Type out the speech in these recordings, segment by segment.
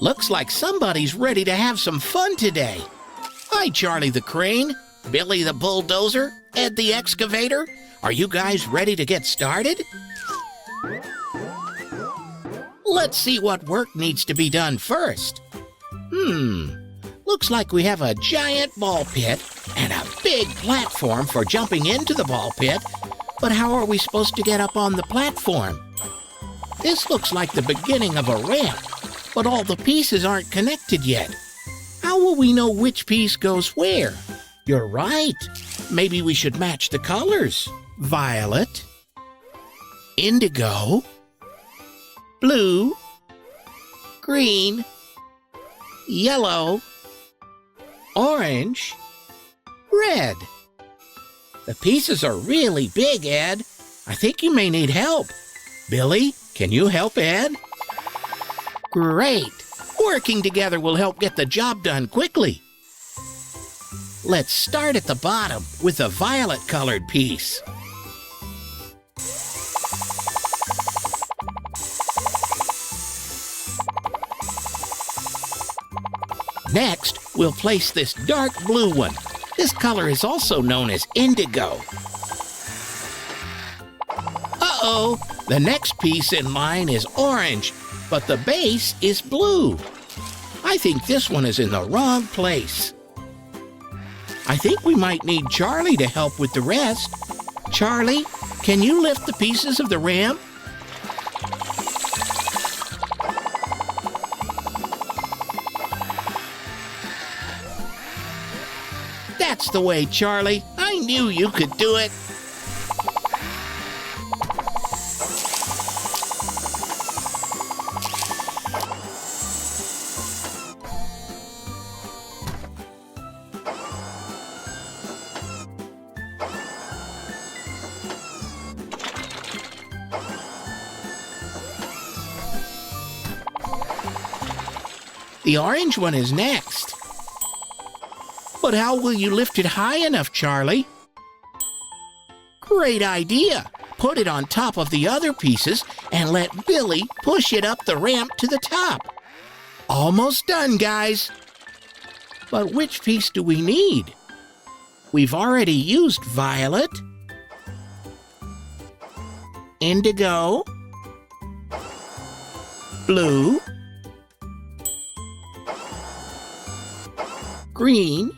Looks like somebody's ready to have some fun today. Hi, Charlie the Crane, Billy the Bulldozer, Ed the Excavator. Are you guys ready to get started? Let's see what work needs to be done first. Looks like we have a giant ball pit and a big platform for jumping into the ball pit. But how are we supposed to get up on the platform? This looks like the beginning of a ramp, but all the pieces aren't connected yet. How will we know which piece goes where? You're right. Maybe we should match the colors. Violet, indigo, blue, green, yellow, orange, red. The pieces are really big, Ed. I think you may need help. Billy, can you help Ed? Great. Working together will help get the job done quickly. Let's start at the bottom with a violet-colored piece. Next, we'll place this dark blue one. This color is also known as indigo. Uh-oh, the next piece in line is orange, but the base is blue. I think this one is in the wrong place. I think we might need Charlie to help with the rest. Charlie, can you lift the pieces of the ramp? That's the way, Charlie. I knew you could do it. The orange one is next. But how will you lift it high enough, Charlie? Great idea. Put it on top of the other pieces and let Billy push it up the ramp to the top. Almost done, guys. But which piece do we need? We've already used violet, indigo, blue, green,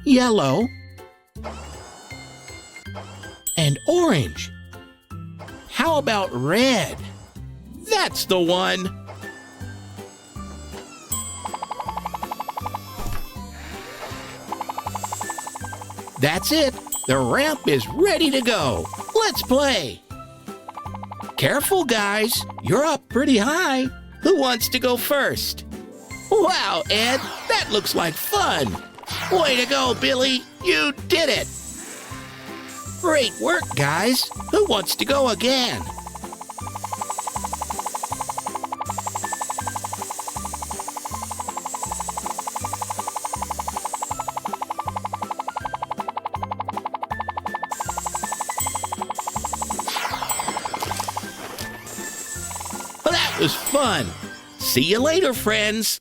yellow, and orange. How about red? That's the one! That's it! The ramp is ready to go! Let's play! Careful, guys! You're up pretty high! Who wants to go first? Wow, Ed, that looks like fun! Way to go, Billy! You did it! Great work, guys! Who wants to go again? Well, that was fun! See you later, friends!